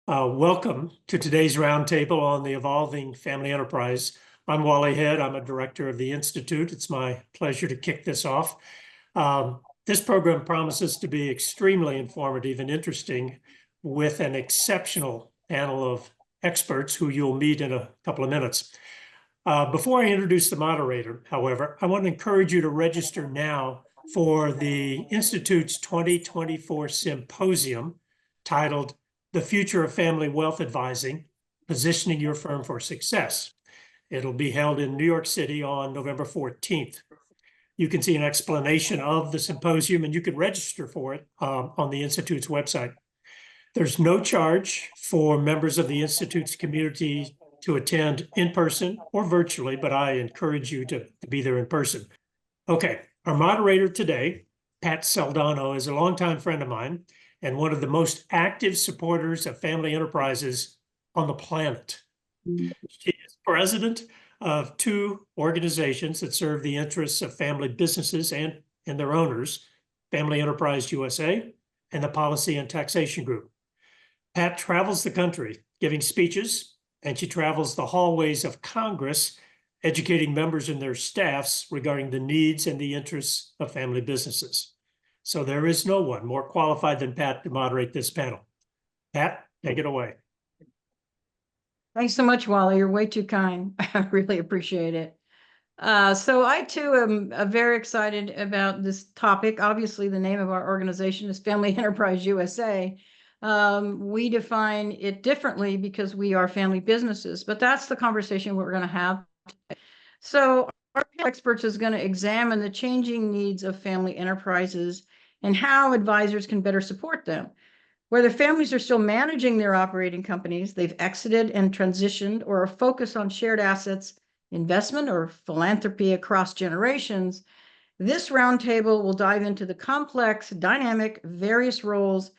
Welcome to today's roundtable on the evolving family enterprise. I'm Wally Head. I'm a director of the Institute. It's my pleasure to kick this off. This program promises to be extremely informative and interesting with an exceptional panel of experts who you'll meet in a couple of minutes. Before I introduce the moderator, however, I want to encourage you to register now for the Institute's 2024 symposium titled The Future of Family Wealth Advising, Positioning Your Firm for Success. It'll be held in New York City on November 14th. You can see an explanation of the symposium and you can register for it on the Institute's website. There's no charge for members of the Institute's community to attend in person or virtually, but I encourage you to be there in person. Okay, our moderator today, Pat Saldano, is a longtime friend of mine and one of the most active supporters of family enterprises on the planet. She is president of two organizations that serve the interests of family businesses and their owners, Family Enterprise USA and the Policy and Taxation Group. Pat travels the country giving speeches, and she travels the hallways of Congress, educating members and their staffs regarding the needs and the interests of family businesses. So there is no one more qualified than Pat to moderate this panel. Pat, take it away. Thanks so much, Wally. You're way too kind. I really appreciate it. So I too am very excited about this topic. Obviously, the name of our organization is Family Enterprise USA. We define it differently because we are family businesses, but that's the conversation we're going to have today. So our experts is going to examine the changing needs of family enterprises and how advisors can better support them. Whether families are still managing their operating companies, they've exited and transitioned, or are focused on shared assets, investment, or philanthropy across generations, this roundtable will dive into the complex, dynamic, various roles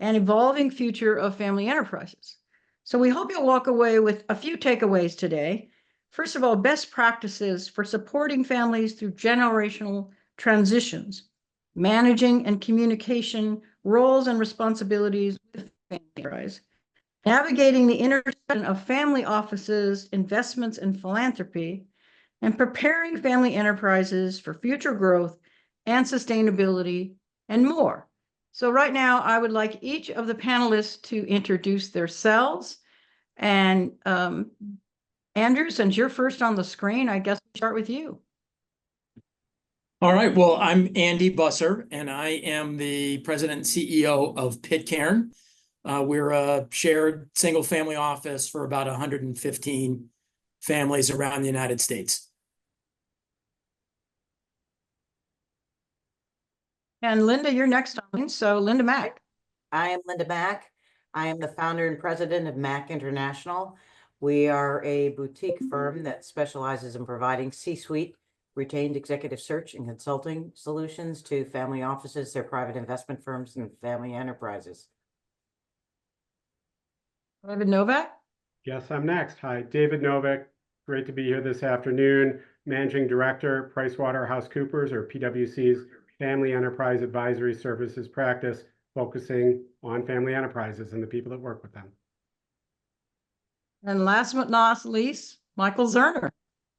and evolving future of family enterprises. So we hope you'll walk away with a few takeaways today. First of all, best practices for supporting families through generational transitions, managing and communication roles and responsibilities with family enterprise, navigating the intersection of family offices, investments, and philanthropy, and preparing family enterprises for future growth and sustainability, and more. So right now, I would like each of the panelists to introduce themselves. And Andrew, since you're first on the screen, I guess we'll start with you. All right. Well, I'm Andy Busser, and I am the president and CEO of Pitcairn. We're a shared single-family office for about 115 families around the United States. And Linda, you're next on. So Linda Mack. I am Linda Mack. I am the founder and president of Mack International. We are a boutique firm that specializes in providing C-suite retained executive search and consulting solutions to family offices, their private investment firms, and family enterprises. David Novak. Yes, I'm next. Hi, David Novak. Great to be here this afternoon. Managing Director, PricewaterhouseCoopers, or PwC's Family Enterprise Advisory Services practice, focusing on family enterprises and the people that work with them. And last but not least, Michael Zerner.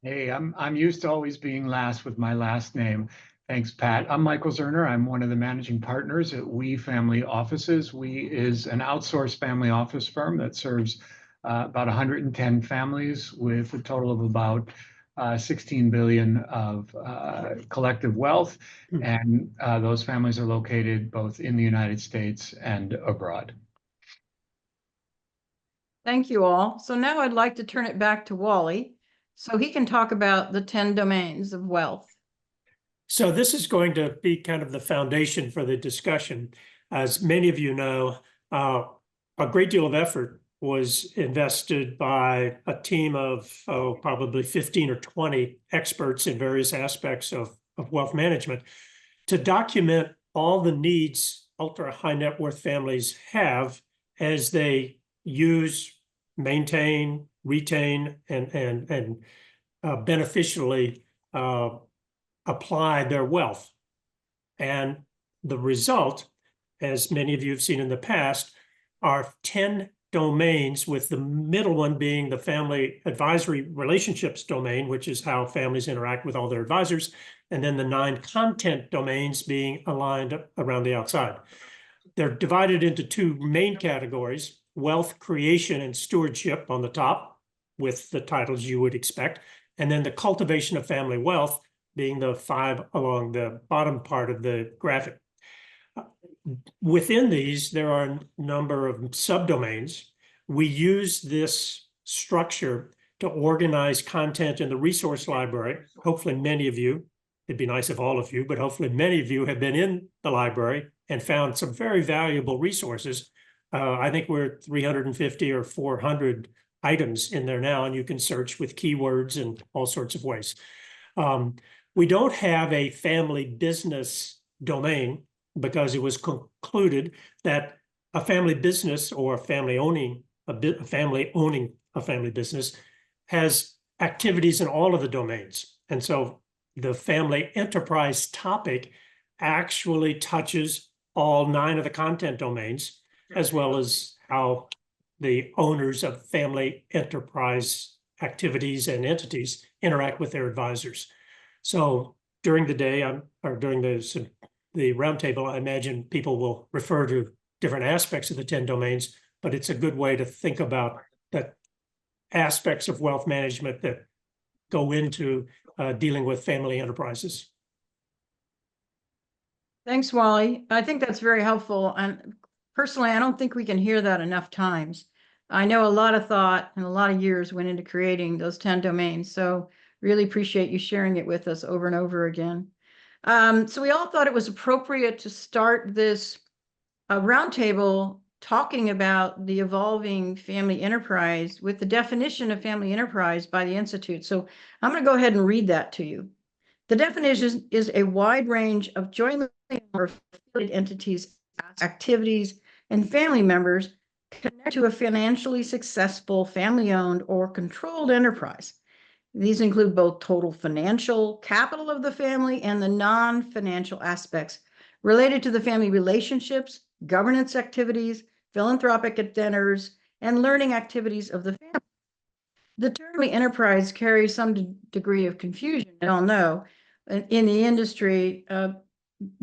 Hey, I'm used to always being last with my last name. Thanks, Pat. I'm Michael Zerner. I'm one of the managing partners at We Family Offices. We is an outsourced family office firm that serves about 110 families with a total of about 16 billion of collective wealth. And those families are located both in the United States and abroad. Thank you all. So now I'd like to turn it back to Wally so he can talk about the 10 domains of wealth. So this is going to be kind of the foundation for the discussion. As many of you know, a great deal of effort was invested by a team of probably 15 or 20 experts in various aspects of wealth management to document all the needs ultra high net worth families have as they use, maintain, retain, and beneficially apply their wealth. And the result, as many of you have seen in the past, are 10 domains, with the middle one being the family advisory relationships domain, which is how families interact with all their advisors, and then the 9 content domains being aligned around the outside. They're divided into 2 main categories: wealth creation and stewardship on the top, with the titles you would expect, and then the cultivation of family wealth being the 5 along the bottom part of the graphic. Within these, there are a number of subdomains. We use this structure to organize content in the resource library. Hopefully many of you, it'd be nice if all of you, but hopefully many of you have been in the library and found some very valuable resources. I think we're at 350 or 400 items in there now, and you can search with keywords and all sorts of ways. We don't have a family business domain because it was concluded that a family business or a family owning a family business has activities in all of the domains. And so the family enterprise topic actually touches all 9 of the content domains, as well as how the owners of family enterprise activities and entities interact with their advisors. So during the day, or during the roundtable, I imagine people will refer to different aspects of the 10 domains, but it's a good way to think about the aspects of wealth management that go into dealing with family enterprises. Thanks, Wally. I think that's very helpful. And personally, I don't think we can hear that enough times. I know a lot of thought and a lot of years went into creating those 10 domains. So really appreciate you sharing it with us over and over again. So we all thought it was appropriate to start this roundtable talking about the evolving family enterprise with the definition of family enterprise by the Institute. So I'm going to go ahead and read that to you. The definition is a wide range of jointly or affiliated entities, activities, and family members connected to a financially successful family-owned or controlled enterprise. These include both total financial capital of the family and the non-financial aspects related to the family relationships, governance activities, philanthropic endeavors, and learning activities of the family. The term enterprise carries some degree of confusion, I don't know, in the industry,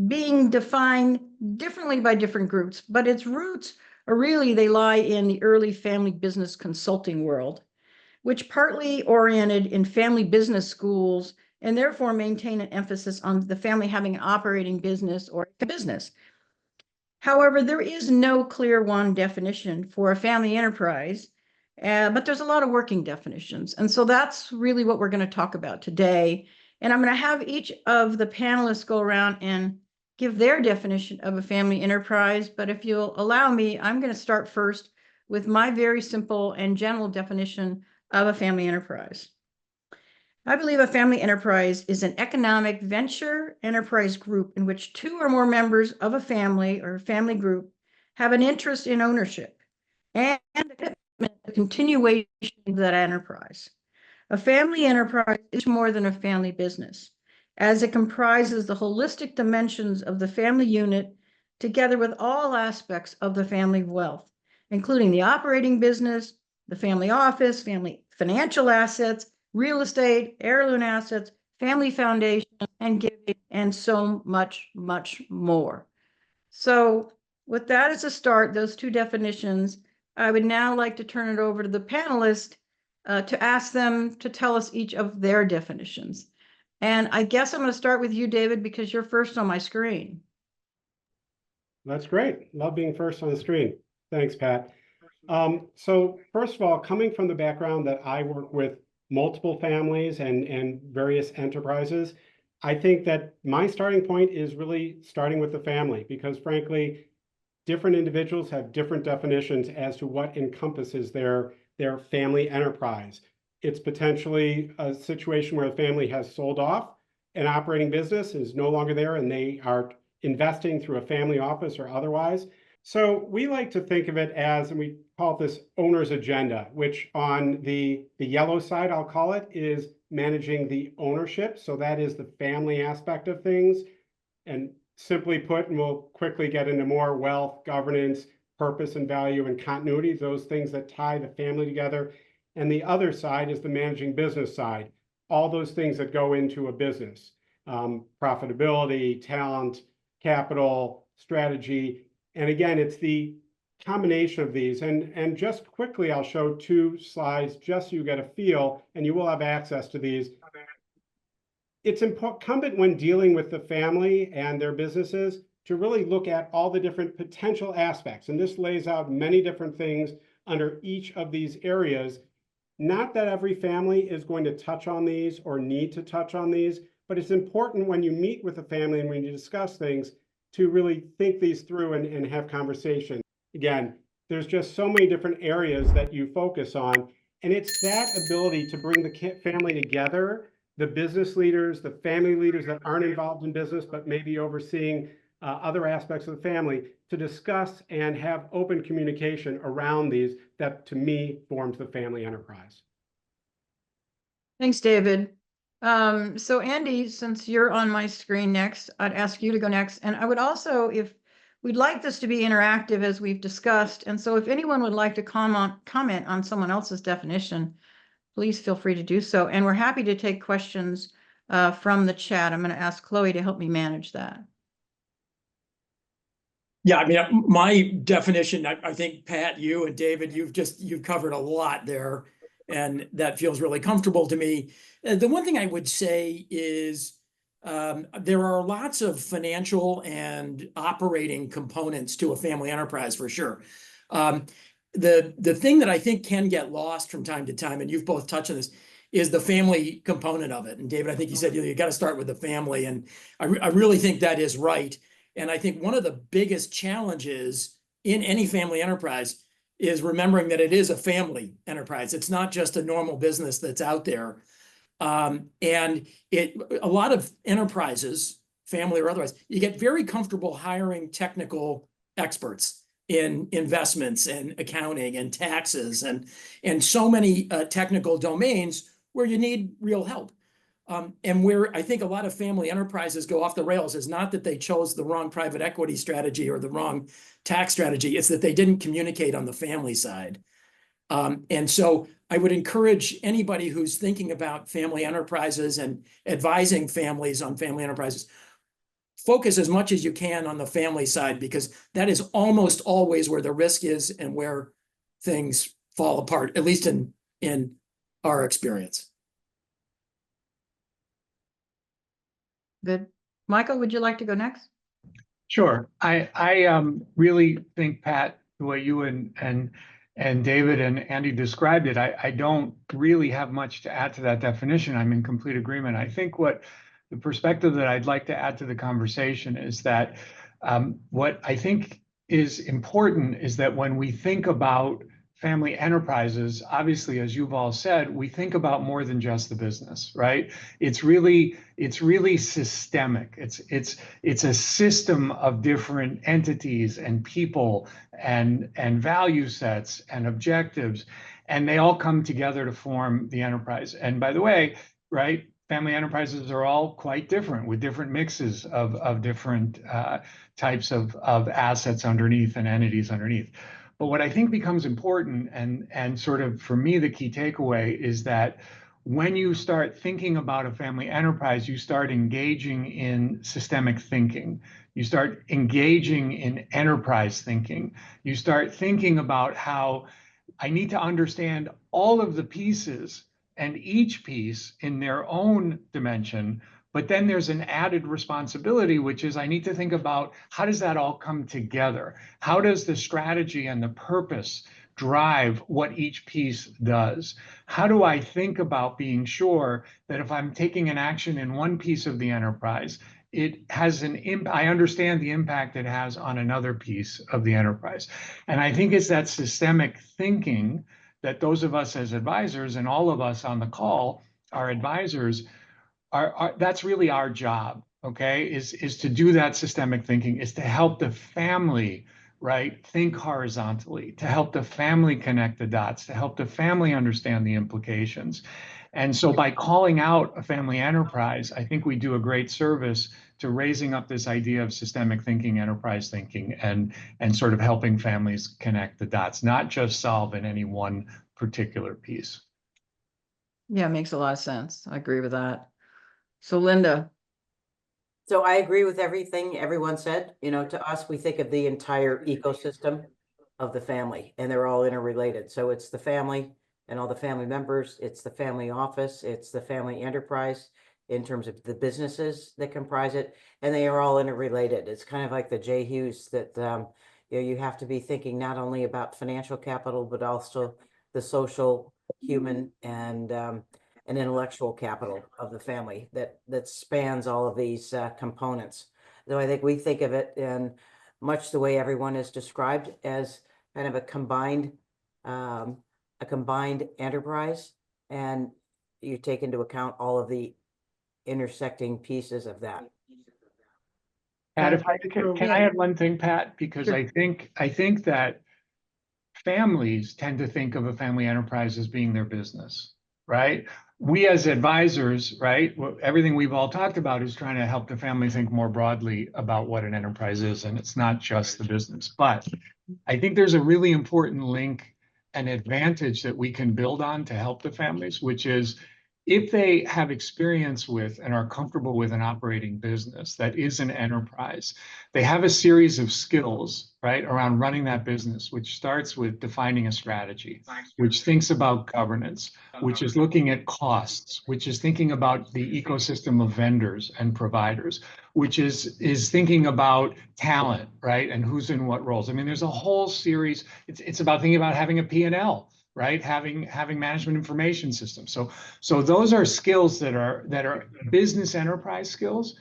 being defined differently by different groups, but its roots are really, they lie in the early family business consulting world, which partly oriented in family business schools and therefore maintain an emphasis on the family having an operating business or a business. However, there is no clear one definition for a family enterprise, but there's a lot of working definitions. And so that's really what we're going to talk about today. And I'm going to have each of the panelists go around and give their definition of a family enterprise. But if you'll allow me, I'm going to start first with my very simple and general definition of a family enterprise. I believe a family enterprise is an economic venture enterprise group in which 2 or more members of a family or family group have an interest in ownership and the continuation of that enterprise. A family enterprise is more than a family business, as it comprises the holistic dimensions of the family unit together with all aspects of the family wealth, including the operating business, the family office, family financial assets, real estate, heirloom assets, family foundation, and giving, and so much, much more. So with that as a start, those 2 definitions, I would now like to turn it over to the panelists to ask them to tell us each of their definitions. And I guess I'm going to start with you, David, because you're first on my screen. That's great. Love being first on the screen. Thanks, Pat. So first of all, coming from the background that I work with multiple families and various enterprises, I think that my starting point is really starting with the family, because frankly, different individuals have different definitions as to what encompasses their family enterprise. It's potentially a situation where the family has sold off an operating business, is no longer there, and they are investing through a family office or otherwise. So we like to think of it as, and we call this owner's agenda, which on the yellow side, I'll call it, is managing the ownership. So that is the family aspect of things. And simply put, and we'll quickly get into more wealth, governance, purpose and value and continuity, those things that tie the family together. And the other side is the managing business side, all those things that go into a business, profitability, talent, capital, strategy. And again, it's the combination of these. And just quickly, I'll show 2 slides just so you get a feel, and you will have access to these. It's incumbent when dealing with the family and their businesses to really look at all the different potential aspects. And this lays out many different things under each of these areas. Not that every family is going to touch on these or need to touch on these, but it's important when you meet with a family and when you discuss things to really think these through and have conversations. Again, there's just so many different areas that you focus on, and it's that ability to bring the family together, the business leaders, the family leaders that aren't involved in business, but maybe overseeing other aspects of the family, to discuss and have open communication around these that, to me, forms the family enterprise. Thanks, David. So Andy, since you're on my screen next, I'd ask you to go next. And I would also, if we'd like this to be interactive as we've discussed, and so if anyone would like to comment on someone else's definition, please feel free to do so. And we're happy to take questions from the chat. I'm going to ask Chloe to help me manage that. Yeah, I mean, my definition, I think, Pat, you and David, you've covered a lot there, and that feels really comfortable to me. The one thing I would say is there are lots of financial and operating components to a family enterprise, for sure. The thing that I think can get lost from time to time, and you've both touched on this, is the family component of it. And David, I think you said you got to start with the family, and I really think that is right. And I think one of the biggest challenges in any family enterprise is remembering that it is a family enterprise. It's not just a normal business that's out there. And a lot of enterprises, family or otherwise, you get very comfortable hiring technical experts in investments and accounting and taxes and so many technical domains where you need real help. And where I think a lot of family enterprises go off the rails is not that they chose the wrong private equity strategy or the wrong tax strategy, it's that they didn't communicate on the family side. And so I would encourage anybody who's thinking about family enterprises and advising families on family enterprises, focus as much as you can on the family side, because that is almost always where the risk is and where things fall apart, at least in our experience. Good. Michael, would you like to go next? Sure. I really think, Pat, the way you and David and Andy described it, I don't really have much to add to that definition. I'm in complete agreement. I think what the perspective that I'd like to add to the conversation is that what I think is important is that when we think about family enterprises, obviously, as you've all said, we think about more than just the business, right? It's really systemic. It's a system of different entities and people and value sets and objectives, and they all come together to form the enterprise. And by the way, right, family enterprises are all quite different, with different mixes of different types of assets underneath and entities underneath. But what I think becomes important, and sort of for me, the key takeaway is that when you start thinking about a family enterprise, you start engaging in systemic thinking. You start engaging in enterprise thinking. You start thinking about how I need to understand all of the pieces and each piece in their own dimension. But then there's an added responsibility, which is I need to think about how does that all come together? How does the strategy and the purpose drive what each piece does? How do I think about being sure that if I'm taking an action in one piece of the enterprise, it has an impact, I understand the impact it has on another piece of the enterprise. And I think it's that systemic thinking that those of us as advisors, and all of us on the call are advisors, that's really our job, okay, is to do that systemic thinking, is to help the family, right, think horizontally, to help the family connect the dots, to help the family understand the implications. And so by calling out a family enterprise, I think we do a great service to raising up this idea of systemic thinking, enterprise thinking, and sort of helping families connect the dots, not just solve in any one particular piece. Yeah, it makes a lot of sense. I agree with that. So Linda, So I agree with everything everyone said. You know, to us, we think of the entire ecosystem of the family, and they're all interrelated. So it's the family and all the family members, it's the family office, it's the family enterprise in terms of the businesses that comprise it, and they are all interrelated. It's kind of like the J. Hughes that you know, you have to be thinking not only about financial capital, but also the social, human, and intellectual capital of the family that spans all of these components. So I think we think of it in much the way everyone has described, as kind of a combined enterprise, and you take into account all of the intersecting pieces of that. Pat, if I can I add one thing, Pat? Because Sure. I think that families tend to think of a family enterprise as being their business, right? We as advisors, right, everything we've all talked about is trying to help the family think more broadly about what an enterprise is, and it's not just the business. But I think there's a really important link and advantage that we can build on to help the families, which is if they have experience with and are comfortable with an operating business that is an enterprise, they have a series of skills, right, around running that business, which starts with defining a strategy, which thinks about governance, which is looking at costs, which is thinking about the ecosystem of vendors and providers, which is thinking about talent, right, and who's in what roles. I mean, there's a whole series. It's about thinking about having a P&L, right, having management information systems. So those are skills that are business enterprise skills.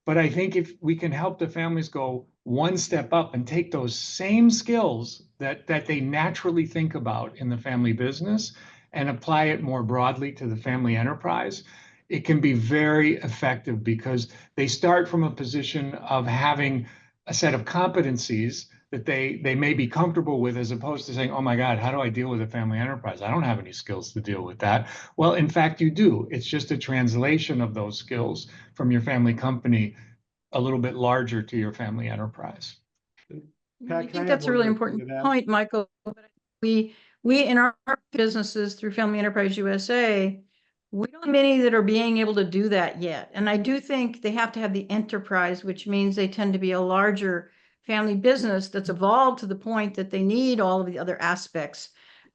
But I think if we can help the families go one step up and take those same skills that they naturally think about in the family business and apply it more broadly to the family enterprise, it can be very effective because they start from a position of having a set of competencies that they may be comfortable with, as opposed to saying, oh my God, how do I deal with a family enterprise? I don't have any skills to deal with that. Well, in fact, you do. It's just a translation of those skills from your family company a little bit larger to your family enterprise. Pat, I can I think add that's a one really more thing to important that? point, Michael. We in our businesses through Family Enterprise USA, we don't have many that are being able to do that yet. And I do think they have to have the enterprise, which means they tend to be a larger family business that's evolved to the point that they need all of the other aspects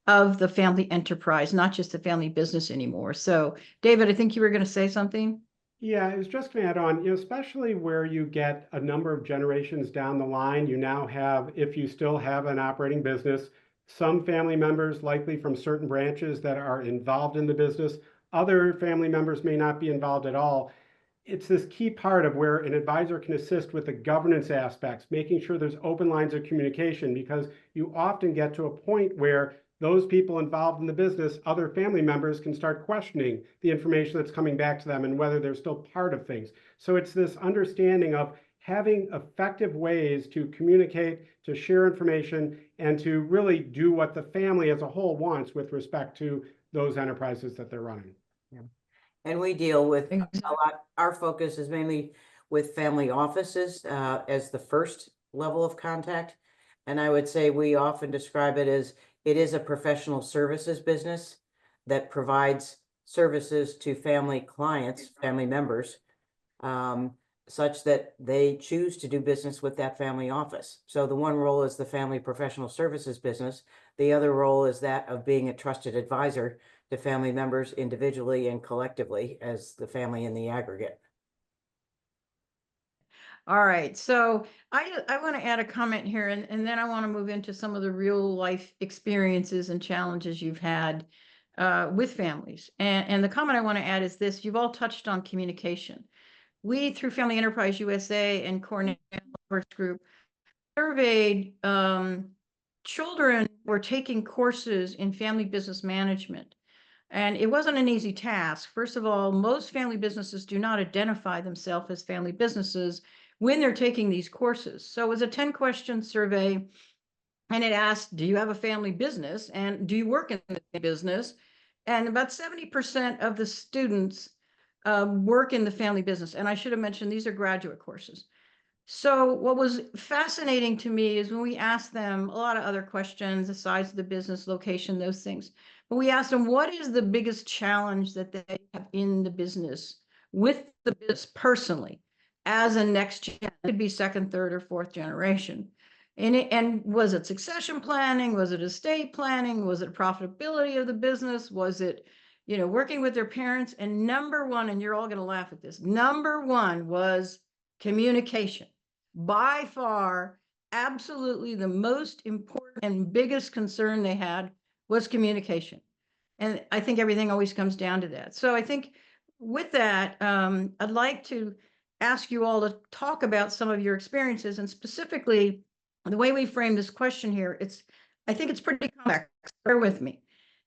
of the family enterprise, not just the family business anymore. So, David, I think you were going to say something. Yeah, I was just going to add on, especially where you get a number of generations down the line, you now have, if you still have an operating business, some family members likely from certain branches that are involved in the business. Other family members may not be involved at all. It's this key part of where an advisor can assist with the governance aspects, making sure there's open lines of communication, because you often get to a point where those people involved in the business, other family members, can start questioning the information that's coming back to them and whether they're still part of things. So it's this understanding of having effective ways to communicate, to share information, and to really do what the family as a whole wants with respect to those enterprises that they're running. Yeah. And we deal with a Exactly. lot. Our focus is mainly with family offices as the first level of contact. And I would say we often describe it as it is a professional services business that provides services to family clients, family members, such that they choose to do business with that family office. So the one role is the family professional services business. The other role is that of being a trusted advisor to family members individually and collectively as the family in the aggregate. All right, so I want to add a comment here, and then I want to move into some of the real life experiences and challenges you've had with families. And the comment I want to add is this: you've all touched on communication. We, through Family Enterprise USA and Cornell Group, surveyed children who were taking courses in family business management. And it wasn't an easy task. First of all, most family businesses do not identify themselves as family businesses when they're taking these courses. So it was a 10-question survey, and it asked, do you have a family business? And do you work in the business? And about 70% of the students work in the family business. And I should have mentioned, these are graduate courses. So what was fascinating to me is when we asked them a lot of other questions, the size of the business, location, those things. But we asked them, what is the biggest challenge that they have in the business with the business personally as a next gen? It could be second, third, or fourth generation. And was it succession planning? Was it estate planning? Was it profitability of the business? Was it, working with their parents? And number one, and you're all going to laugh at this, number one was communication. By far, absolutely the most important and biggest concern they had was communication. And I think everything always comes down to that. So I think with that, I'd like to ask you all to talk about some of your experiences, and specifically the way we frame this question here. I think it's pretty complex. Bear with me. It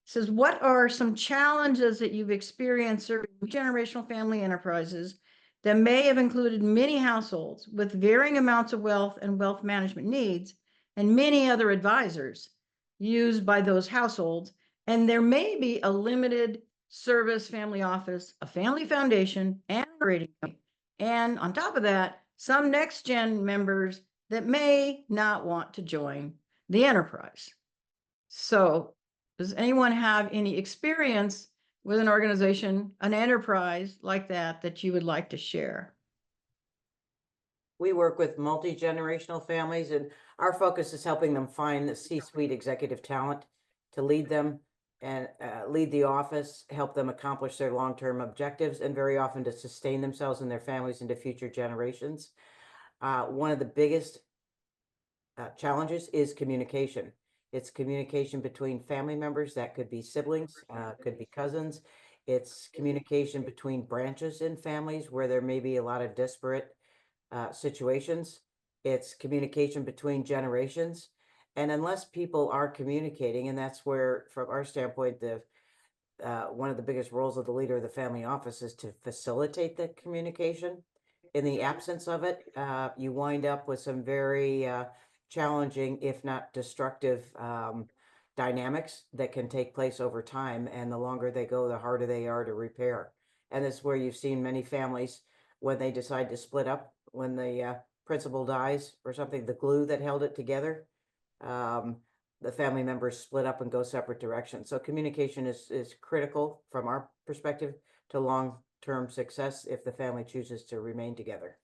says, what are some challenges that you've experienced serving generational family enterprises that may have included many households with varying amounts of wealth and wealth management needs, and many other advisors used by those households? And there may be a limited service family office, a family foundation, and a rating company. And on top of that, some next gen members that may not want to join the enterprise. So does anyone have any experience with an organization, an enterprise like that you would like to share? We work with multi-generational families, and our focus is helping them find the C-suite executive talent to lead them and lead the office, help them accomplish their long-term objectives, and very often to sustain themselves and their families into future generations. One of the biggest challenges is communication. It's communication between family members. That could be siblings, could be cousins. It's communication between branches in families where there may be a lot of disparate situations. It's communication between generations. And unless people are communicating, and that's where, from our standpoint, one of the biggest roles of the leader of the family office is to facilitate the communication. In the absence of it, you wind up with some very challenging, if not destructive, dynamics that can take place over time. And the longer they go, the harder they are to repair. And this is where you've seen many families, when they decide to split up, when the principal dies or something, the glue that held it together, the family members split up and go separate directions. So communication is critical from our perspective to long-term success if the family chooses to remain together.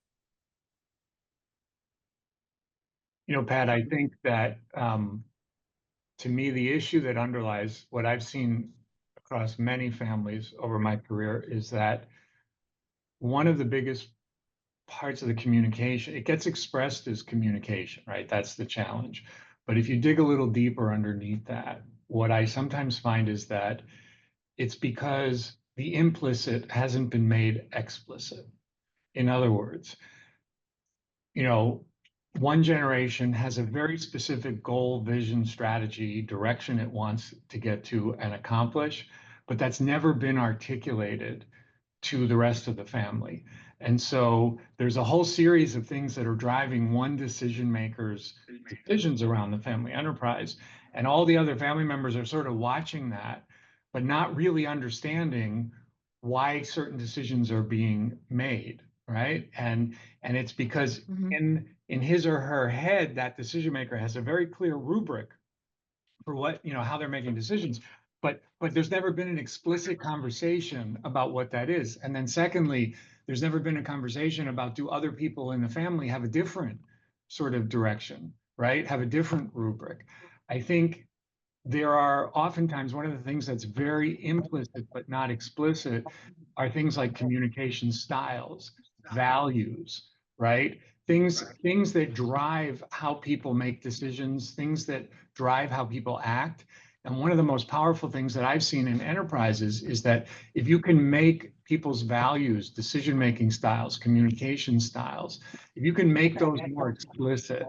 Pat, I think that to me, the issue that underlies what I've seen across many families over my career is that one of the biggest parts of the communication, it gets expressed as communication, right? That's the challenge. But if you dig a little deeper underneath that, what I sometimes find is that it's because the implicit hasn't been made explicit. In other words, one generation has a very specific goal, vision, strategy, direction it wants to get to and accomplish, but that's never been articulated to the rest of the family. And so there's a whole series of things that are driving one decision maker's decisions around the family enterprise. And all the other family members are sort of watching that, but not really understanding why certain decisions are being made, right? And it's because in his or her head, that decision maker has a very clear rubric for what, how they're making decisions. But there's never been an explicit conversation about what that is. And then secondly, there's never been a conversation about, do other people in the family have a different sort of direction, right? Have a different rubric. I think there are oftentimes, one of the things that's very implicit but not explicit are things like communication styles, values, right? Things that drive how people make decisions, things that drive how people act. And one of the most powerful things that I've seen in enterprises is that if you can make people's values, decision-making styles, communication styles, if you can make those more explicit,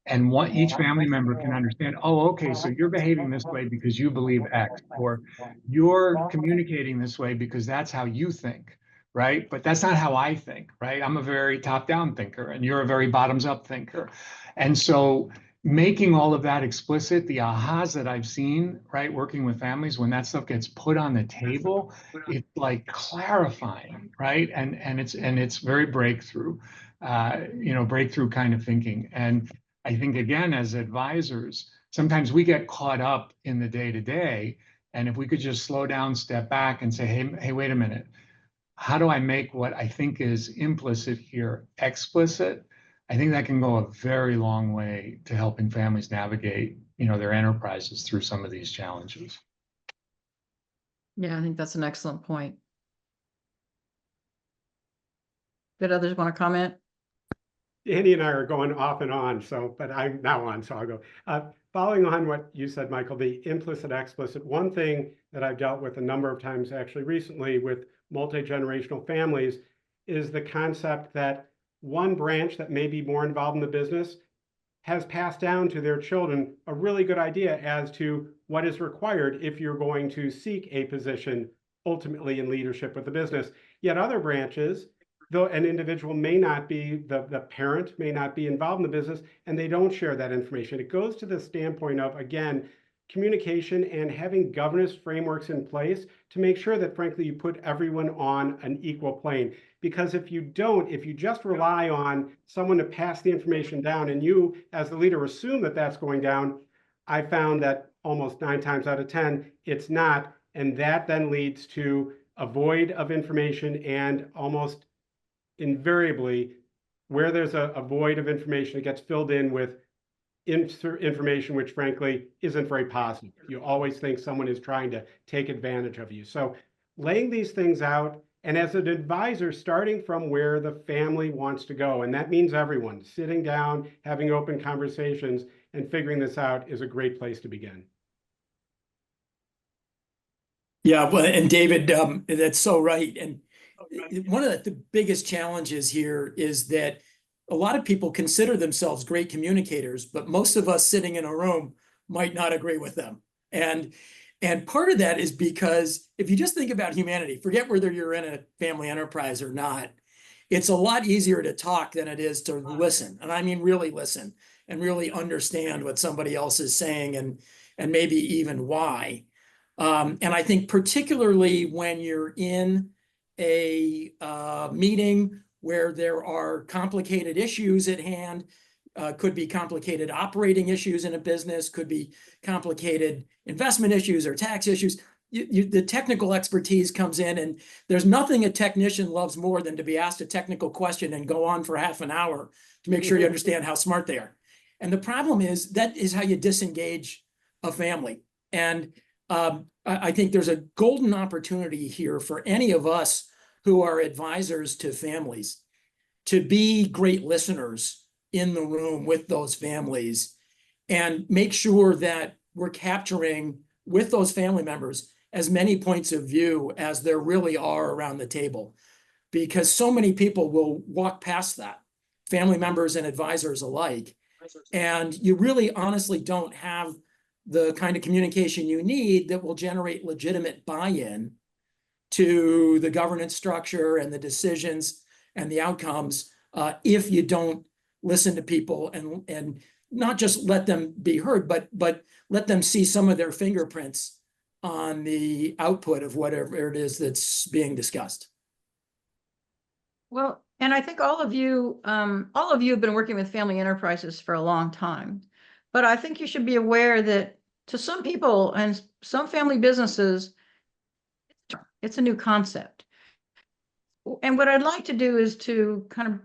and what each family member can understand, oh, okay, so you're behaving this way because you believe X, or you're communicating this way because that's how you think, right? But that's not how I think, right? I'm a very top-down thinker, and you're a very bottoms-up thinker. And so making all of that explicit, the ahas that I've seen, right, working with families, when that stuff gets put on the table, it's like clarifying, right? And it's very breakthrough, breakthrough kind of thinking. And I think, again, as advisors, sometimes we get caught up in the day-to-day. And if we could just slow down, step back and say, hey, wait a minute, how do I make what I think is implicit here explicit? I think that can go a very long way to helping families navigate, their enterprises through some of these challenges. Yeah, I think that's an excellent point. Did others want to comment? Andy and I are going off and on, but I'm now on, so I'll go. Following on what you said, Michael, the implicit, explicit, one thing that I've dealt with a number of times actually recently with multi-generational families is the concept that one branch that may be more involved in the business has passed down to their children a really good idea as to what is required if you're going to seek a position ultimately in leadership with the business. Yet other branches, though an individual may not be, the parent may not be involved in the business, and they don't share that information. It goes to the standpoint of, again, communication and having governance frameworks in place to make sure that, frankly, you put everyone on an equal plane. Because if you don't, if you just rely on someone to pass the information down and you, as the leader, assume that that's going down, I found that almost 9 times out of 10, it's not. And that then leads to a void of information, and almost invariably, where there's a void of information, it gets filled in with information which frankly isn't very positive. You always think someone is trying to take advantage of you. So laying these things out, and as an advisor, starting from where the family wants to go, and that means everyone sitting down, having open conversations, and figuring this out is a great place to begin. Yeah, well, and David, that's so right. And one of the biggest challenges here is that a lot of people consider themselves great communicators, but most of us sitting in a room might not agree with them. And part of that is because if you just think about humanity, forget whether you're in a family enterprise or not, it's a lot easier to talk than it is to listen. And I mean, really listen and really understand what somebody else is saying and maybe even why. And I think particularly when you're in a meeting where there are complicated issues at hand, could be complicated operating issues in a business, could be complicated investment issues or tax issues. The technical expertise comes in, and there's nothing a technician loves more than to be asked a technical question and go on for half an hour to make sure you understand how smart they are. And the problem is that is how you disengage a family. And I think there's a golden opportunity here for any of us who are advisors to families to be great listeners in the room with those families and make sure that we're capturing with those family members as many points of view as there really are around the table. Because so many people will walk past that, family members and advisors alike, and you really honestly don't have the kind of communication you need that will generate legitimate buy-in to the governance structure and the decisions and the outcomes if you don't listen to people and not just let them be heard, but let them see some of their fingerprints on the output of whatever it is that's being discussed. Well, and I think all of you have been working with family enterprises for a long time, but I think you should be aware that to some people and some family businesses, it's a new concept. And what I'd like to do is to kind of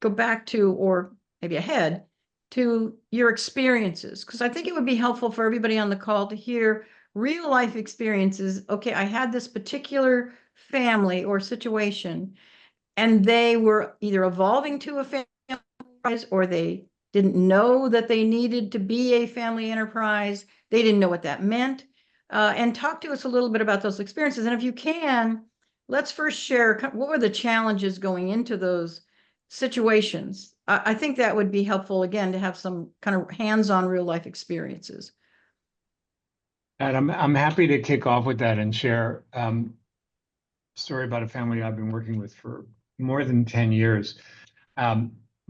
go back to, or maybe ahead to your experiences, because I think it would be helpful for everybody on the call to hear real life experiences. Okay, I had this particular family or situation, and they were either evolving to a family enterprise, or they didn't know that they needed to be a family enterprise. They didn't know what that meant. And talk to us a little bit about those experiences. And if you can, let's first share what were the challenges going into those situations. I think that would be helpful, again, to have some kind of hands-on real life experiences. And I'm happy to kick off with that and share a story about a family I've been working with for more than 10 years.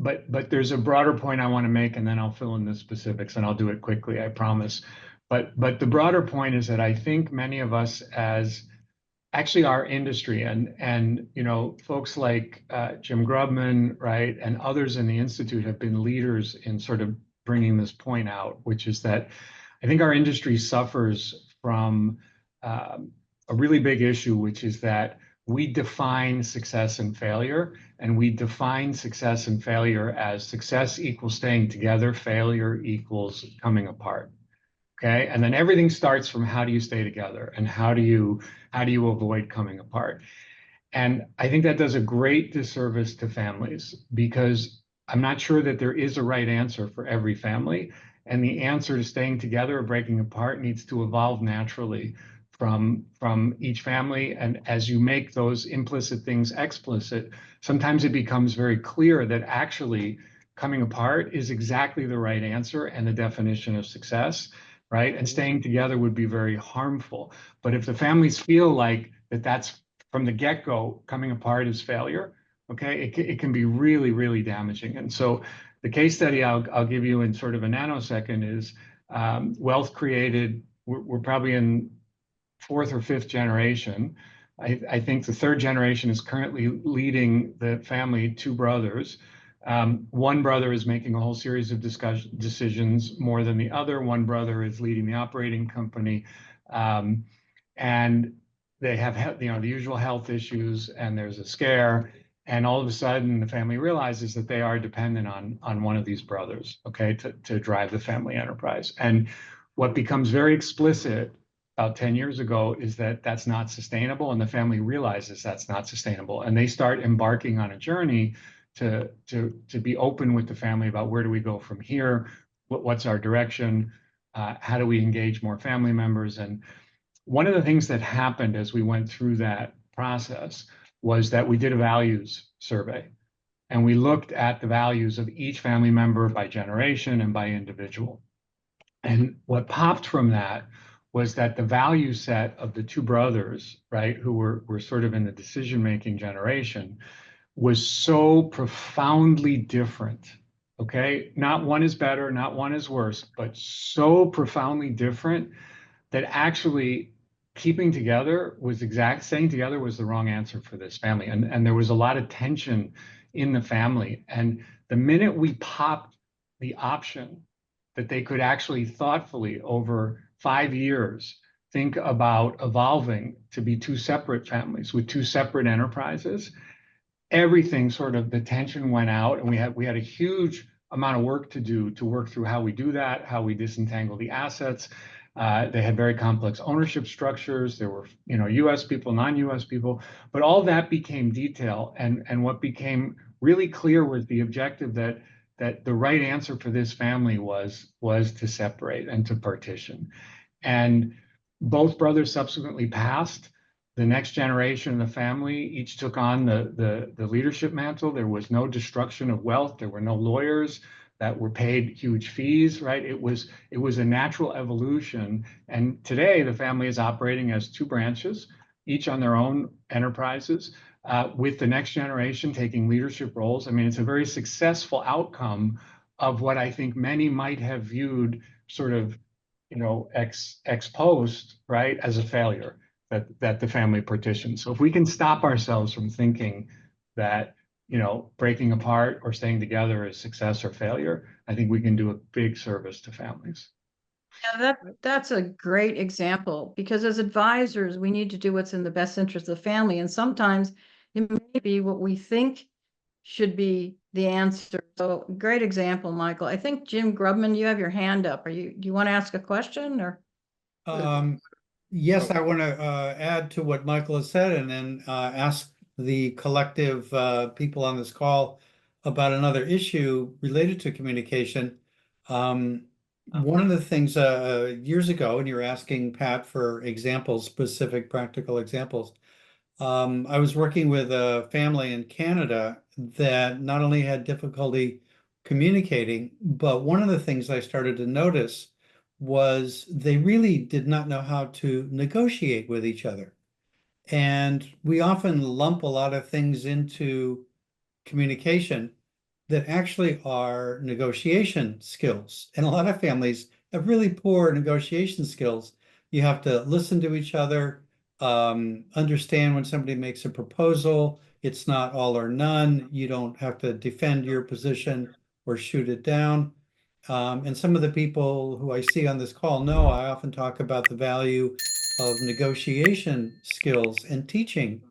but there's a broader point I want to make, and then I'll fill in the specifics, and I'll do it quickly, I promise. But the broader point is that I think many of us, as actually our industry and you know, folks like Jim Grubman, right, and others in the Institute have been leaders in sort of bringing this point out, which is that I think our industry suffers from a really big issue, which is that we define success and failure, and we define success and failure as success equals staying together, failure equals coming apart. Okay, and then everything starts from how do you stay together and how do you avoid coming apart. And I think that does a great disservice to families, because I'm not sure that there is a right answer for every family. And the answer to staying together or breaking apart needs to evolve naturally from each family. And as you make those implicit things explicit, sometimes it becomes very clear that actually coming apart is exactly the right answer and the definition of success, right? And staying together would be very harmful. But if the families feel like that's from the get-go, coming apart is failure, okay, it can be really, really damaging. And so the case study I'll give you in sort of a nanosecond is wealth created. We're probably in fourth or fifth generation. I think the third generation is currently leading the family, two brothers. One brother is making a whole series of decisions more than the other. One brother is leading the operating company. And they have, you know, the usual health issues, and there's a scare. And all of a sudden, the family realizes that they are dependent on one of these brothers, okay, to drive the family enterprise. And what becomes very explicit about 10 years ago is that that's not sustainable, and the family realizes that's not sustainable, and they start embarking on a journey to be open with the family about where do we go from here, what's our direction, how do we engage more family members. And one of the things that happened as we went through that process was that we did a values survey, and we looked at the values of each family member by generation and by individual. And what popped from that was that the value set of the two brothers, right, who were sort of in the decision-making generation, was so profoundly different, okay? Not one is better, not one is worse, but so profoundly different that actually staying together was the wrong answer for this family. And there was a lot of tension in the family. And the minute we popped the option that they could actually thoughtfully over 5 years think about evolving to be two separate families with two separate enterprises, everything sort of, the tension went out, and we had a huge amount of work to do to work through how we do that, how we disentangle the assets. They had very complex ownership structures. There were, you know, U.S. people, non-U.S. people, but all that became detail. And what became really clear was the objective that the right answer for this family was to separate and to partition. And both brothers subsequently passed. The next generation of the family each took on the leadership mantle. There was no destruction of wealth. There were no lawyers that were paid huge fees, right? It was a natural evolution. And today the family is operating as two branches, each on their own enterprises, with the next generation taking leadership roles. I mean, it's a very successful outcome of what I think many might have viewed sort of, you know, ex post, right, as a failure, that the family partitioned. So if we can stop ourselves from thinking that, you know, breaking apart or staying together is success or failure, I think we can do a big service to families. Yeah, that's a great example, because as advisors, we need to do what's in the best interest of the family. And sometimes it may be what we think should be the answer. So great example, Michael. I think Jim Grubman, you have your hand up. Do you want to ask a question or? Yes, I want to add to what Michael has said, and then ask the collective people on this call about another issue related to communication. One of the things years ago, and you're asking Pat for examples, specific practical examples, I was working with a family in Canada that not only had difficulty communicating, but one of the things I started to notice was they really did not know how to negotiate with each other. And we often lump a lot of things into communication. that actually are negotiation skills. And a lot of families have really poor negotiation skills. You have to listen to each other, understand when somebody makes a proposal. It's not all or none. You don't have to defend your position or shoot it down. And some of the people who I see on this call know I often talk about the value of negotiation skills and teaching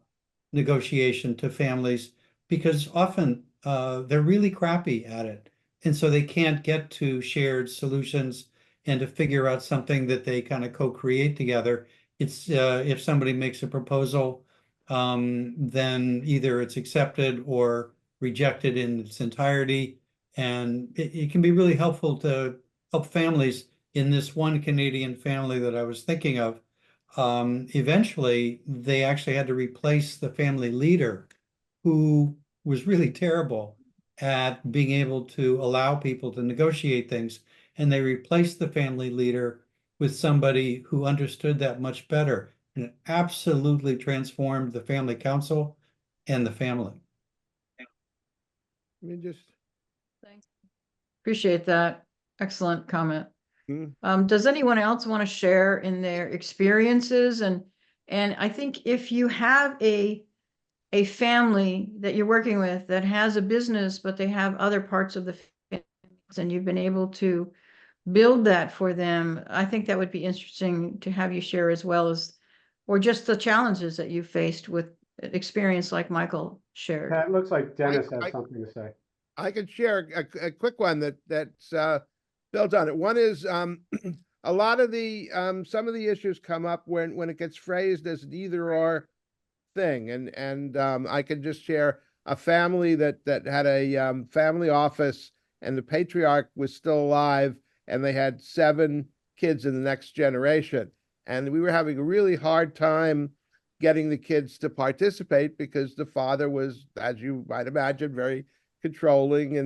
negotiation to families because often they're really crappy at it. And so they can't get to shared solutions and to figure out something that they kind of co-create together. It's if somebody makes a proposal, then either it's accepted or rejected in its entirety. And it can be really helpful to help families in this one Canadian family that I was thinking of. Eventually, they actually had to replace the family leader who was really terrible at being able to allow people to negotiate things. And they replaced the family leader with somebody who understood that much better. And it absolutely transformed the family council and the family. I mean, just, Thanks. Appreciate that. Excellent comment. mm, Does anyone else want to share in their experiences? And I think if you have a family that you're working with that has a business, but they have other parts of the family, and you've been able to build that for them, I think that would be interesting to have you share as well as, or just the challenges that you faced with experience like Michael shared. That looks like Dennis has I- something to say. I could share a quick one that's built on it. One is a lot of the some of the issues come up when it gets phrased as an either or thing, and I can just share a family that had a family office, and the patriarch was still alive, and they had 7 kids in the next generation, and we were having a really hard time getting the kids to participate because the father was, as you might imagine, very controlling,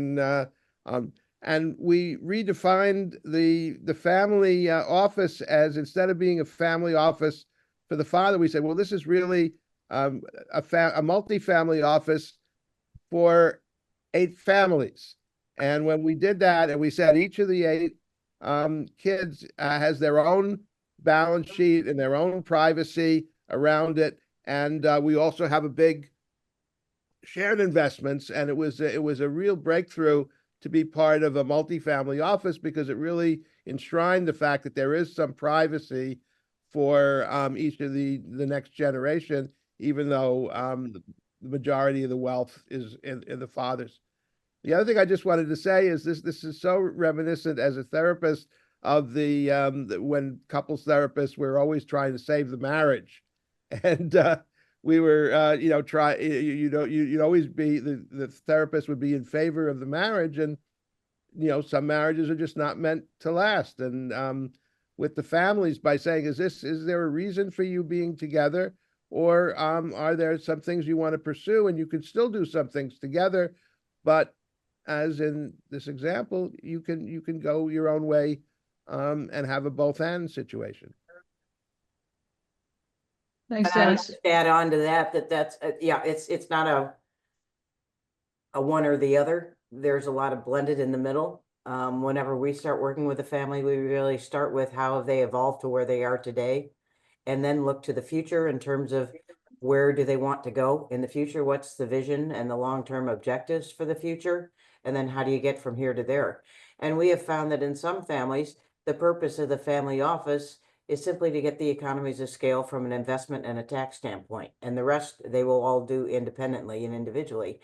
and we redefined the family office as, instead of being a family office for the father, we said, well, this is really a multi-family office for 8 families. And when we did that, and we said each of the 8 kids has their own balance sheet and their own privacy around it, and we also have a big shared investments, and it was a real breakthrough to be part of a multifamily office because it really enshrined the fact that there is some privacy for each of the next generation, even though the majority of the wealth is in the fathers. The other thing I just wanted to say is this is so reminiscent as a therapist of the when couples therapists were always trying to save the marriage, and we were you'd always be, the therapist would be in favor of the marriage, and some marriages are just not meant to last. And with the families, by saying, is there a reason for you being together, or are there some things you want to pursue, and you can still do some things together, but as in this example, you can go your own way and have a both and situation. Thanks, And I would Dennis. just add on to that's yeah, it's not a one or the other. There's a lot of blended in the middle. Whenever we start working with a family, we really start with how have they evolved to where they are today, and then look to the future in terms of where do they want to go in the future? What's the vision and the long-term objectives for the future? And then how do you get from here to there? And we have found that in some families, the purpose of the family office is simply to get the economies of scale from an investment and a tax standpoint. And the rest, they will all do independently and individually.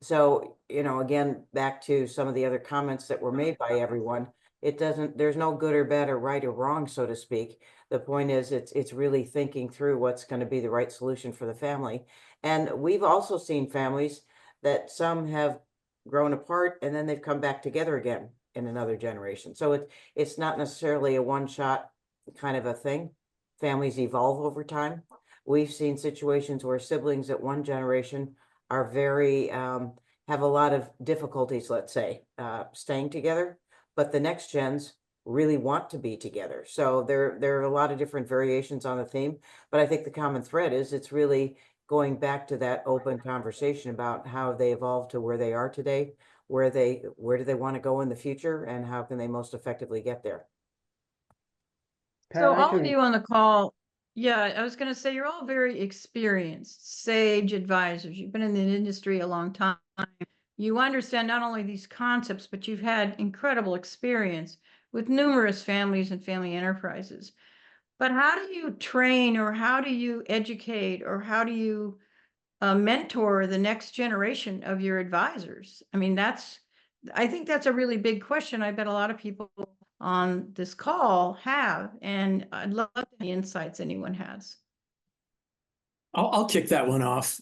So, again, back to some of the other comments that were made by everyone, there's no good or bad or right or wrong, so to speak. The point is, it's really thinking through what's going to be the right solution for the family. And we've also seen families that some have grown apart and then they've come back together again in another generation. So it's not necessarily a one-shot kind of a thing. Families evolve over time. We've seen situations where siblings at one generation are very, have a lot of difficulties, let's say, staying together, but the next gens really want to be together. So there are a lot of different variations on the theme, but I think the common thread is it's really going back to that open conversation about how they evolved to where they are today. where do they want to go in the future and how can they most effectively get there? Pat, So I all of can- you on the call, yeah, I was going to say you're all very experienced, sage advisors. You've been in the industry a long time. You understand not only these concepts, but you've had incredible experience with numerous families and family enterprises. But how do you train, or how do you educate, or how do you mentor the next generation of your advisors? I mean, I think that's a really big question. I bet a lot of people on this call have, and I'd love any insights anyone has. I'll kick that one off.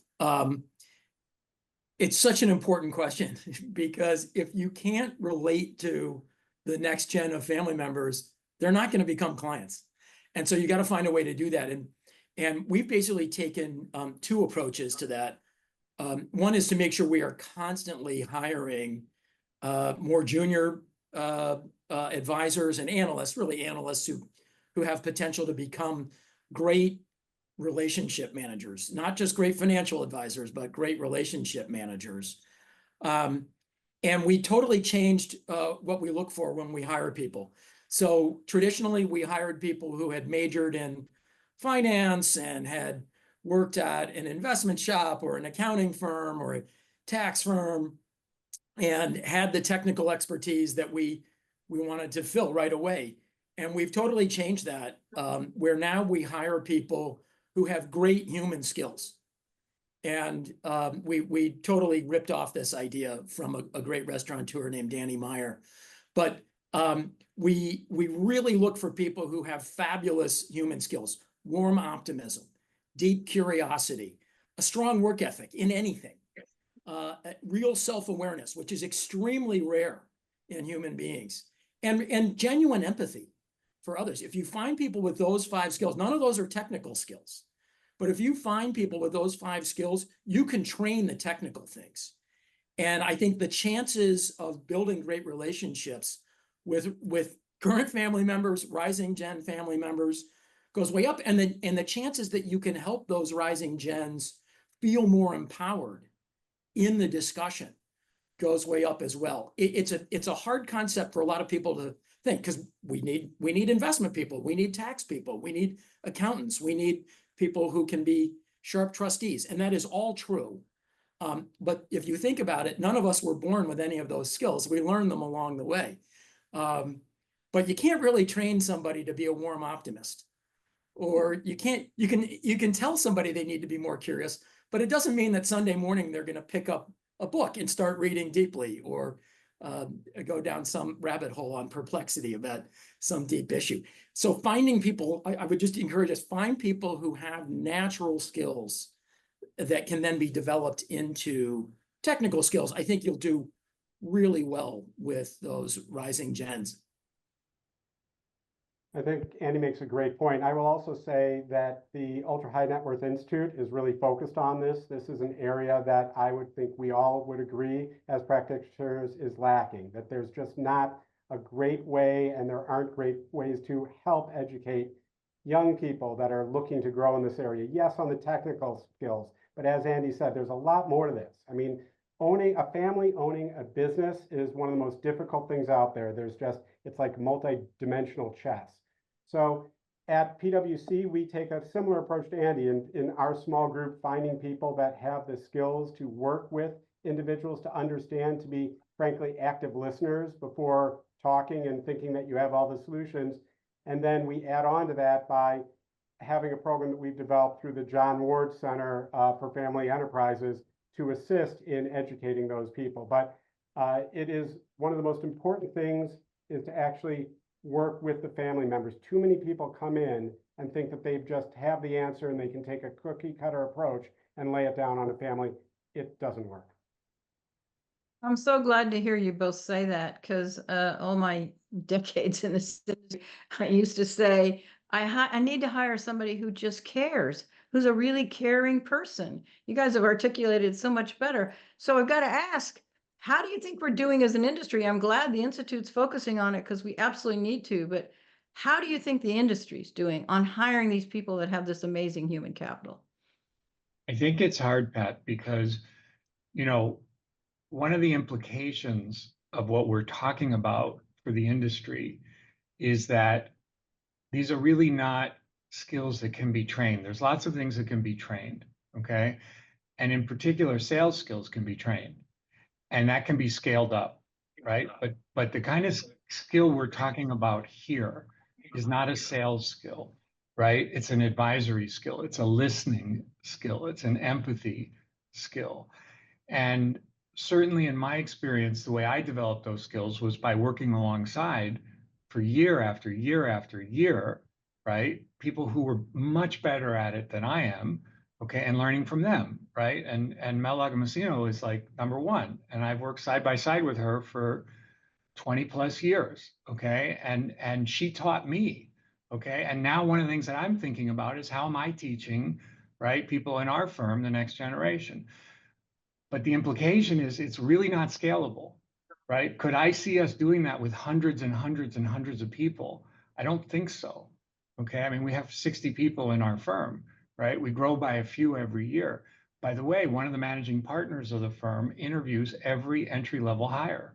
It's such an important question because if you can't relate to the next gen of family members, they're not going to become clients. And so you got to find a way to do that. And we've basically taken two approaches to that. One is to make sure we are constantly hiring more junior advisors and analysts, really analysts who have potential to become great relationship managers, not just great financial advisors, but great relationship managers. And we totally changed what we look for when we hire people. So traditionally, we hired people who had majored in finance and had worked at an investment shop or an accounting firm or a tax firm and had the technical expertise that we wanted to fill right away. And we've totally changed that, where now we hire people who have great human skills. And we totally ripped off this idea from a great restaurateur named Danny Meyer. But we really look for people who have fabulous human skills, warm optimism, deep curiosity, a strong work ethic in anything, real self-awareness, which is extremely rare in human beings, and genuine empathy for others. If you find people with those 5 skills, none of those are technical skills, but if you find people with those 5 skills, you can train the technical things. And I think the chances of building great relationships with current family members, rising gen family members, goes way up. And the chances that you can help those rising gens feel more empowered in the discussion goes way up as well. It's a hard concept for a lot of people to think, because we need investment people, we need tax people, we need accountants, we need people who can be sharp trustees, and that is all true. But if you think about it, none of us were born with any of those skills. We learned them along the way. But you can't really train somebody to be a warm optimist, or you can tell somebody they need to be more curious, but it doesn't mean that Sunday morning they're going to pick up a book and start reading deeply, or go down some rabbit hole on perplexity about some deep issue. So finding people, I would just encourage us, find people who have natural skills that can then be developed into technical skills. I think you'll do really well with those rising gens. I think Andy makes a great point. I will also say that the Ultra High Net Worth Institute is really focused on this. This is an area that I would think we all would agree as practitioners is lacking, that there's just not a great way, and there aren't great ways to help educate young people that are looking to grow in this area. Yes, on the technical skills, but as Andy said, there's a lot more to this. I mean, owning a business is one of the most difficult things out there. It's like multi-dimensional chess. So at PwC, we take a similar approach to Andy in our small group, finding people that have the skills to work with individuals, to understand, to be frankly active listeners before talking and thinking that you have all the solutions. And then we add on to that by having a program that we've developed through the John Ward Center for Family Enterprises to assist in educating those people. But it is one of the most important things is to actually work with the family members. Too many people come in and think that they just have the answer and they can take a cookie cutter approach and lay it down on a family. It doesn't work. I'm so glad to hear you both say that, because all my decades in this industry, I used to say, I need to hire somebody who just cares, who's a really caring person. You guys have articulated so much better. So I've got to ask, how do you think we're doing as an industry? I'm glad the Institute's focusing on it because we absolutely need to, but how do you think the industry's doing on hiring these people that have this amazing human capital? I think it's hard, Pat, because, one of the implications of what we're talking about for the industry is that these are really not skills that can be trained. There's lots of things that can be trained, okay? And in particular, sales skills can be trained, and that can be scaled up, right? But the kind of skill we're talking about here is not a sales skill, right? It's an advisory skill. It's a listening skill. It's an empathy skill. And certainly in my experience, the way I developed those skills was by working alongside for year after year after year, right? People who were much better at it than I am, okay, and learning from them, right? And Mel Lagomasino is like number one, and I've worked side by side with her for 20 plus years, okay? And she taught me, okay? And now one of the things that I'm thinking about is how am I teaching, right, people in our firm, the next generation? But the implication is it's really not scalable, right? Could I see us doing that with hundreds and hundreds and hundreds of people? I don't think so. Okay. I mean, we have 60 people in our firm, right? We grow by a few every year. By the way, one of the managing partners of the firm interviews every entry level hire.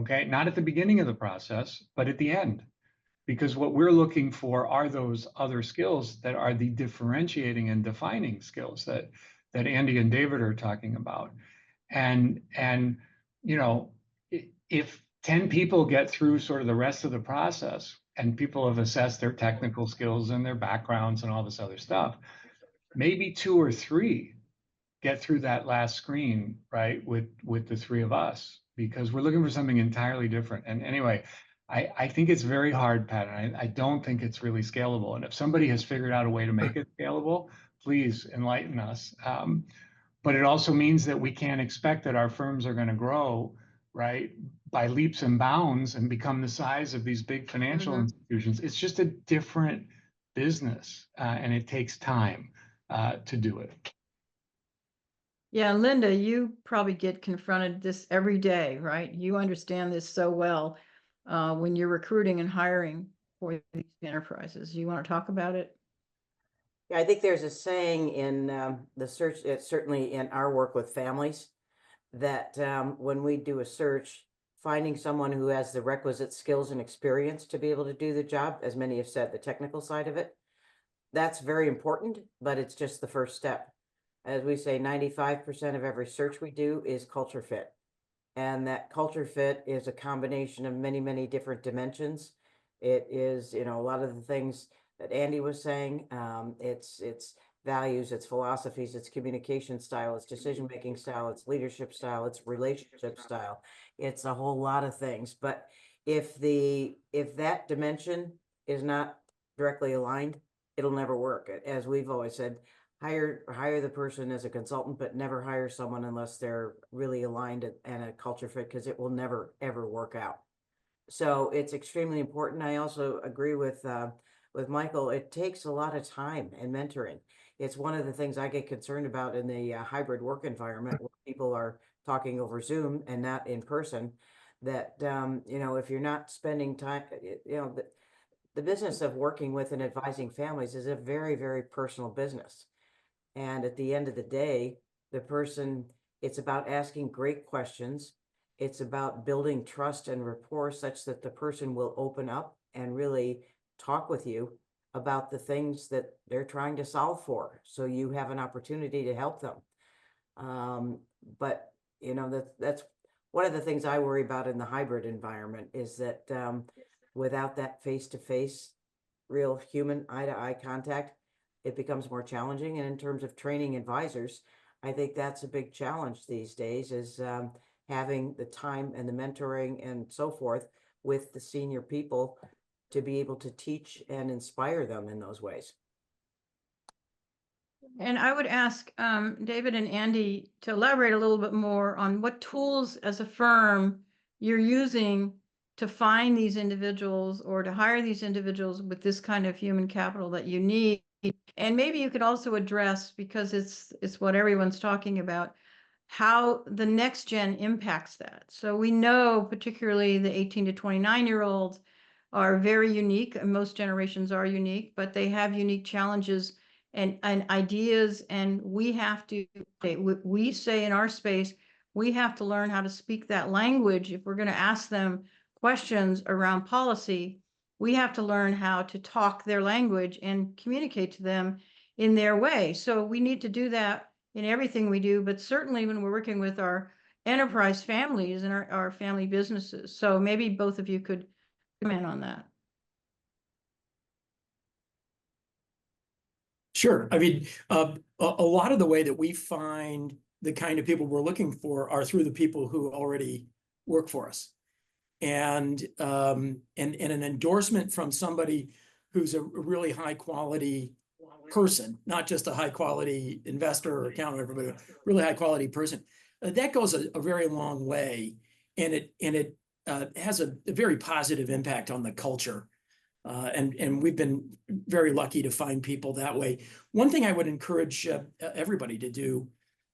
Okay. Not at the beginning of the process, but at the end. Because what we're looking for are those other skills that are the differentiating and defining skills that Andy and David are talking about. And you know, if 10 people get through sort of the rest of the process and people have assessed their technical skills and their backgrounds and all this other stuff, maybe 2 or 3 get through that last screen, right, with the 3 of us, because we're looking for something entirely different. And anyway, I think it's very hard, Pat, and I don't think it's really scalable. And if somebody has figured out a way to make it scalable, please enlighten us. But it also means that we can't expect that our firms are going to grow, right, by leaps and bounds and become the size of these big financial institutions. It's just a different business, and it takes time to do it. Yeah, Linda, you probably get confronted this every day, right? You understand this so well when you're recruiting and hiring for these enterprises. You want to talk about it? Yeah, I think there's a saying in the search, certainly in our work with families, that when we do a search, finding someone who has the requisite skills and experience to be able to do the job, as many have said, the technical side of it, that's very important, but it's just the first step. As we say, 95% of every search we do is culture fit. And that culture fit is a combination of many, many different dimensions. It is, you know, a lot of the things that Andy was saying. It's values, it's philosophies, it's communication style, it's decision-making style, it's leadership style, it's relationship style. It's a whole lot of things. But if that dimension is not directly aligned, it'll never work. As we've always said, hire the person as a consultant, but never hire someone unless they're really aligned and a culture fit, because it will never, ever work out. So it's extremely important. I also agree with Michael. It takes a lot of time and mentoring. It's one of the things I get concerned about in the hybrid work environment where people are talking over Zoom and not in person, that, you know, if you're not spending time, you know, the business of working with and advising families is a very, very personal business. And at the end of the day, it's about asking great questions. It's about building trust and rapport such that the person will open up and really talk with you about the things that they're trying to solve for. So you have an opportunity to help them. But, you know, that's one of the things I worry about in the hybrid environment is that without that face-to-face, real human eye-to-eye contact, it becomes more challenging. And in terms of training advisors, I think that's a big challenge these days, is having the time and the mentoring and so forth with the senior people to be able to teach and inspire them in those ways. And I would ask David and Andy to elaborate a little bit more on what tools as a firm you're using to find these individuals or to hire these individuals with this kind of human capital that you need. And maybe you could also address, because it's what everyone's talking about, how the next gen impacts that. So we know particularly the 18 to 29-year-olds are very unique, and most generations are unique, but they have unique challenges and ideas, and we have to, we say in our space, we have to learn how to speak that language. If we're going to ask them questions around policy, we have to learn how to talk their language and communicate to them in their way. So we need to do that in everything we do, but certainly when we're working with our enterprise families and our family businesses. So maybe both of you could comment on that. Sure. I mean, a lot of the way that we find the kind of people we're looking for are through the people who already work for us. And an endorsement from somebody who's a really high quality person, not just a high quality investor or accountant, but a really high quality person, that goes a very long way, and it has a very positive impact on the culture. And we've been very lucky to find people that way. One thing I would encourage everybody to do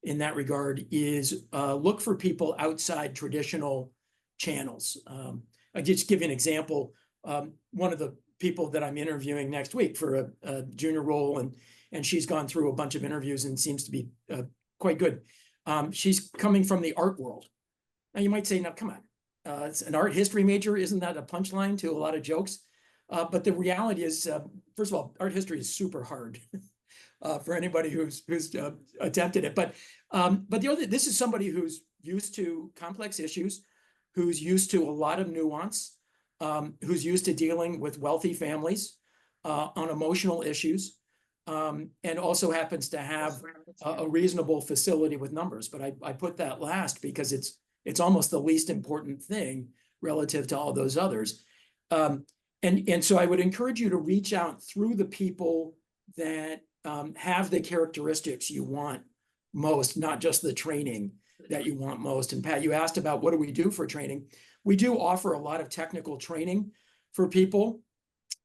in that regard is look for people outside traditional channels. I'll just give you an example. One of the people that I'm interviewing next week for a junior role, and she's gone through a bunch of interviews and seems to be quite good. She's coming from the art world. Now you might say, "No, come on, it's an art history major. Isn't that a punchline to a lot of jokes?" But the reality is, first of all, art history is super hard for anybody who's attempted it. But this is somebody who's used to complex issues, who's used to a lot of nuance, who's used to dealing with wealthy families on emotional issues, and also happens to have a reasonable facility with numbers. But I put that last because it's almost the least important thing relative to all those others. And so I would encourage you to reach out through the people that have the characteristics you want most, not just the training that you want most. And Pat, you asked about what do we do for training. We do offer a lot of technical training for people.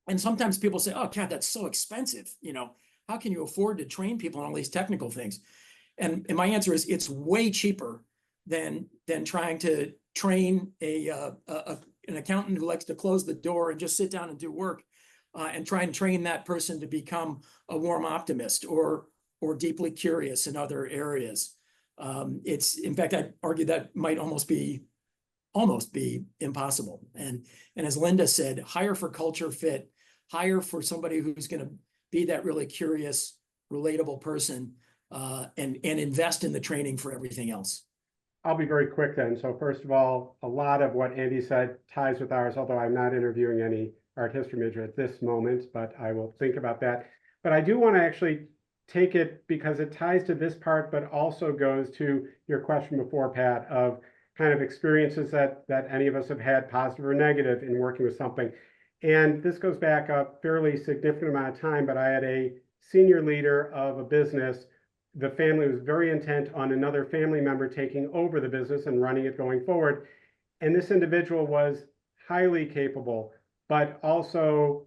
And sometimes people say, "Oh, Kat, that's so expensive. How can you afford to train people on all these technical things?" And my answer is it's way cheaper than trying to train an accountant who likes to close the door and just sit down and do work, and try and train that person to become a warm optimist or deeply curious in other areas. In fact, I argue that might almost be impossible. And as Linda said, hire for culture fit, hire for somebody who's going to be that really curious, relatable person, and invest in the training for everything else. I'll be very quick then. So first of all, a lot of what Andy said ties with ours, although I'm not interviewing any art history major at this moment, but I will think about that. But I do want to actually take it because it ties to this part, but also goes to your question before, Pat, of kind of experiences that any of us have had, positive or negative, in working with something. And this goes back a fairly significant amount of time, but I had a senior leader of a business. The family was very intent on another family member taking over the business and running it going forward. And this individual was highly capable, but also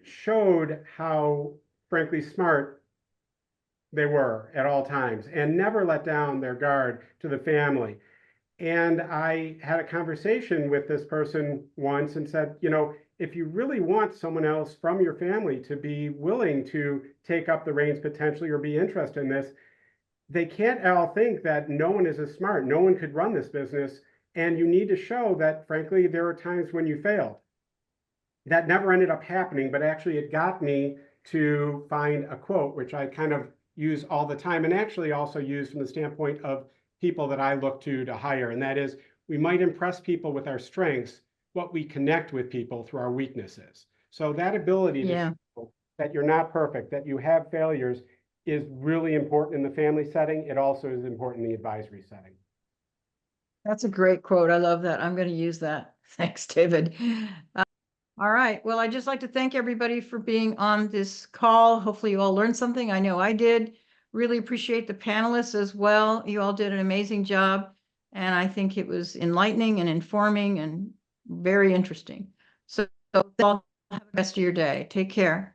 showed how, frankly, smart they were at all times and never let down their guard to the family. And I had a conversation with this person once and said, if you really want someone else from your family to be willing to take up the reins potentially or be interested in this, they can't all think that no one is as smart. No one could run this business. And you need to show that, frankly, there are times when you failed. That never ended up happening, but actually it got me to find a quote, which I kind of use all the time and actually also use from the standpoint of people that I look to hire. And that is, we might impress people with our strengths, but we connect with people through our weaknesses. So that ability to show that you're not perfect, that you have failures, is really important in the family setting. It also is important in the advisory setting. That's a great quote. I love that. I'm going to use that. Thanks, David. All right. Well, I'd just like to thank everybody for being on this call. Hopefully you all learned something. I know I did. Really appreciate the panelists as well. You all did an amazing job. And I think it was enlightening and informing and very interesting. So have the rest of your day. Take care.